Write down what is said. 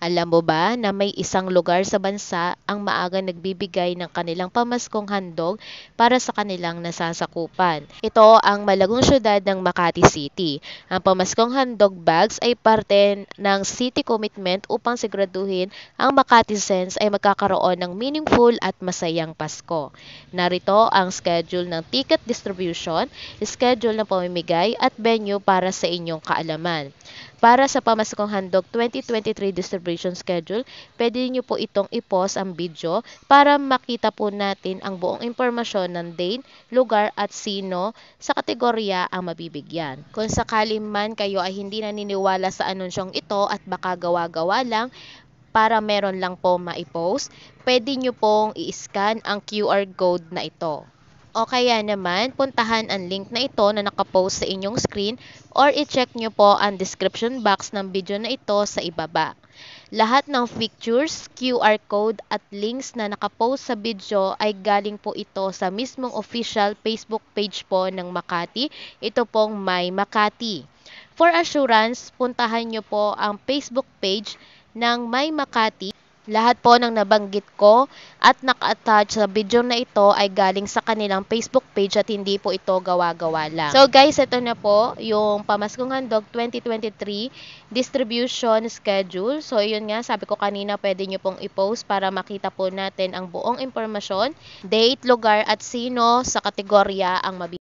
Alam mo ba na may isang lugar sa bansa ang maagang nagbibigay ng kanilang pamaskong handog para sa kanilang nasasakupan? Ito ang malagong syudad ng Makati City. Ang pamaskong handog bags ay parte ng city commitment upang siguraduhin ang Makatizen's ay magkakaroon ng meaningful at masayang Pasko. Narito ang schedule ng ticket distribution, schedule ng pamimigay at venue para sa inyong kaalaman. Para sa Pamaskong Handog 2023 distribution schedule, pwede niyo po itong i-pause ang video para makita po natin ang buong impormasyon ng date, lugar at sino sa kategorya ang mabibigyan. Kung sakali man kayo ay hindi naniniwala sa anunsyong ito at baka gawa-gawa lang, para meron lang po ma-post, pwede nyo pong i-scan ang QR code na ito. O kaya naman, puntahan ang link na ito na nakapost sa inyong screen or i-check nyo po ang description box ng video na ito sa ibaba. Lahat ng pictures, QR code at links na nakapost sa video ay galing po ito sa mismong official Facebook page po ng Makati. Ito pong My Makati. For assurance, puntahan nyo po ang Facebook page ng My Makati. Lahat po ng nabanggit ko at naka-attach sa video na ito ay galing sa kanilang Facebook page at hindi po ito gawa-gawa lang. So guys, ito na po yung Pamaskong Handog 2023 distribution schedule. So yun nga, sabi ko kanina pwede nyo pong i-post para makita po natin ang buong impormasyon, date, lugar at sino sa kategorya ang mabibigyan.